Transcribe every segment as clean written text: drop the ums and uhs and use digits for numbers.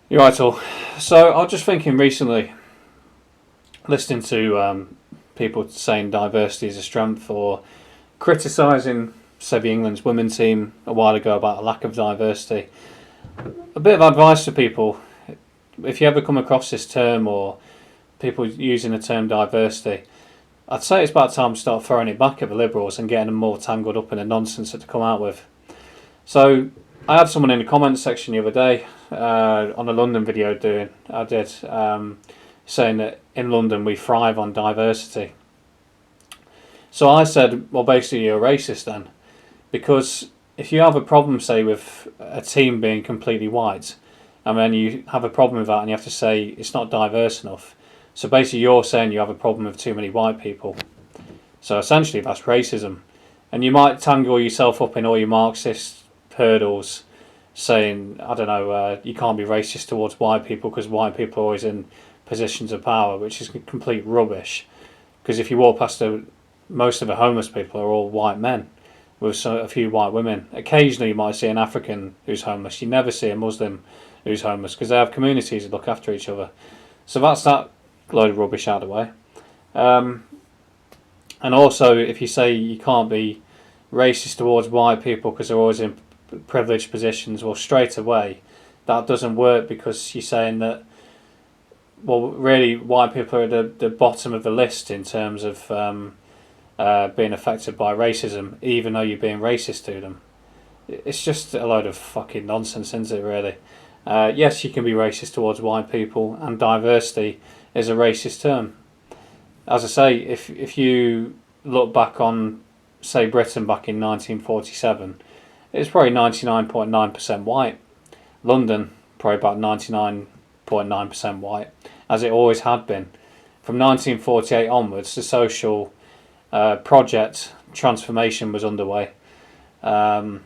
You're right, all. So I was just thinking recently, listening to people saying diversity is a strength, or criticising, say, the England's women's team a while ago about a lack of diversity. A bit of advice to people: if you ever come across this term or people using the term diversity, I'd say it's about time to start throwing it back at the Liberals and getting them more tangled up in the nonsense that they come out with. So I had someone in the comments section the other day on a London video I did saying that in London we thrive on diversity. So I said, well, basically you're a racist then, because if you have a problem, say, with a team being completely white, and then you have a problem with that, and you have to say it's not diverse enough. So basically, you're saying you have a problem with too many white people. So essentially, that's racism, and you might tangle yourself up in all your Marxist hurdles, saying, I don't know, you can't be racist towards white people because white people are always in positions of power, which is complete rubbish. Because if you walk past most of the homeless people are all white men with a few white women. Occasionally you might see an African who's homeless. You never see a Muslim who's homeless because they have communities that look after each other. So that's that load of rubbish out of the way. And also, if you say you can't be racist towards white people because they're always in privileged positions, well, straight away that doesn't work, because you're saying that, well, really white people are at the bottom of the list in terms of being affected by racism, even though you're being racist to them. It's just a load of fucking nonsense, isn't it, really? Yes, you can be racist towards white people, and diversity is a racist term. As I say, if you look back on, say, Britain back in 1947, it's probably 99.9% white. London, probably about 99.9% white, as it always had been. From 1948 onwards, the social project transformation was underway to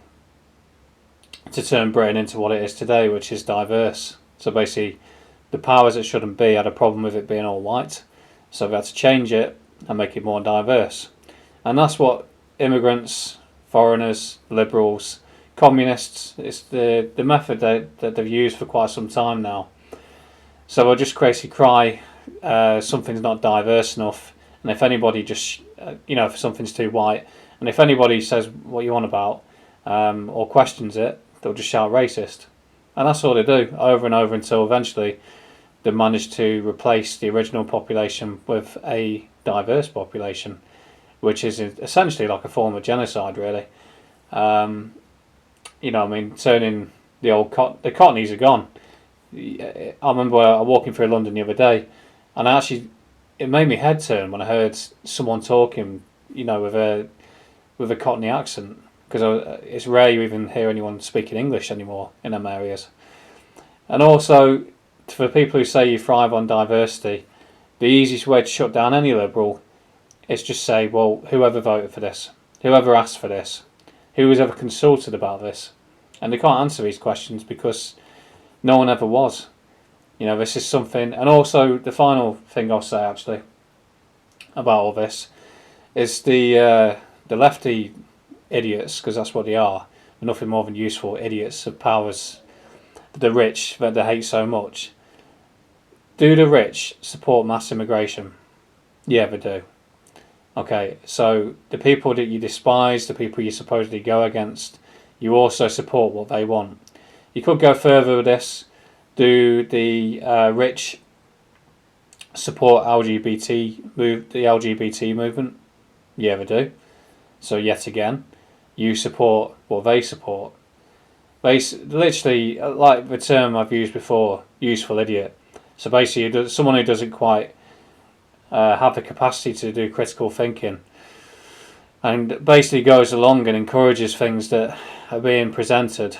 turn Britain into what it is today, which is diverse. So basically, the powers that shouldn't be had a problem with it being all white, so we had to change it and make it more diverse. And that's what immigrants, foreigners, liberals, communists, it's the method that they've used for quite some time now. So we'll just crazy cry something's not diverse enough, and if anybody just if something's too white, and if anybody says what you want about or questions it, they'll just shout racist. And that's all they do over and over until eventually they manage to replace the original population with a diverse population, which is essentially like a form of genocide, really. Turning the old the Cockneys are gone. I remember walking through London the other day, and it made me head turn when I heard someone talking, with a Cockney accent, because it's rare you even hear anyone speaking English anymore in them areas. And also, for people who say you thrive on diversity, the easiest way to shut down any liberal is just say, well, whoever voted for this, whoever asked for this, who was ever consulted about this, and they can't answer these questions because no one ever was. This is something. And also, the final thing I'll say actually about all this is the lefty idiots, because that's what they are. They're nothing more than useful idiots of powers, the rich that they hate so much. Do the rich support mass immigration? Yeah, they do. Okay, so the people that you despise, the people you supposedly go against, you also support what they want. You could go further with this. Do the rich support the LGBT movement? Yeah, they do. So yet again, you support what they support. They literally, like the term I've used before, useful idiot. So basically, someone who doesn't quite have the capacity to do critical thinking, and basically goes along and encourages things that are being presented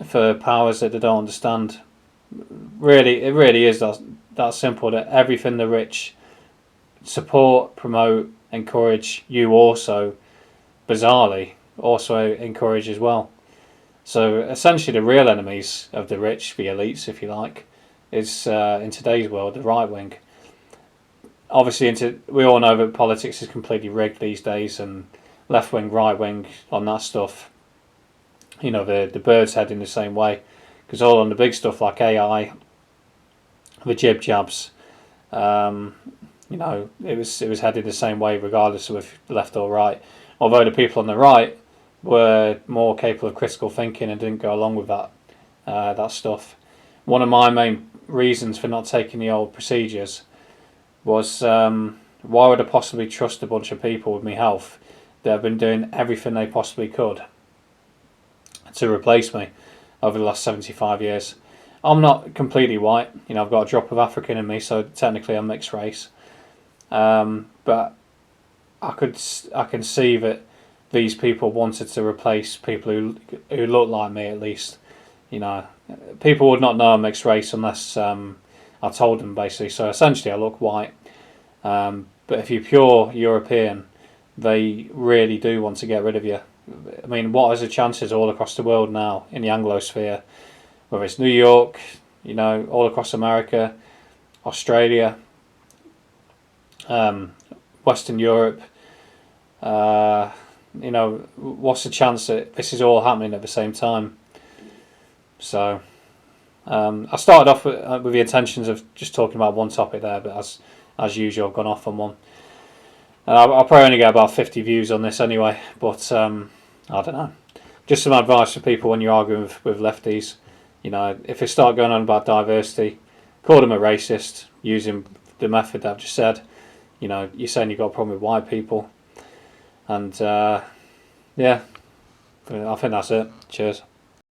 for powers that they don't understand. Really, it really is that simple, that everything the rich support, promote, encourage, you also, bizarrely, also encourage as well. So essentially the real enemies of the rich, the elites if you like, is in today's world the right wing. Obviously we all know that politics is completely rigged these days, and left wing, right wing on that stuff, the birds head in the same way, because all on the big stuff like AI, the jib jabs. Um, it was headed the same way regardless of if left or right. Although the people on the right were more capable of critical thinking and didn't go along with that stuff. One of my main reasons for not taking the old procedures was why would I possibly trust a bunch of people with my health that have been doing everything they possibly could to replace me over the last 75 years. I'm not completely white, I've got a drop of African in me, so technically I'm mixed race. But I can see that these people wanted to replace people who look like me at least. People would not know I'm mixed race unless I told them basically. So essentially, I look white. But if you're pure European, they really do want to get rid of you. I mean, what are the chances all across the world now in the Anglosphere, whether it's New York, all across America, Australia, Western Europe, what's the chance that this is all happening at the same time? So I started off with the intentions of just talking about one topic there, but as usual, I've gone off on one. And I'll probably only get about 50 views on this anyway, but I don't know. Just some advice for people when you're arguing with lefties. If they start going on about diversity, call them a racist using the method that I've just said. You're saying you've got a problem with white people. And yeah, I think that's it. Cheers.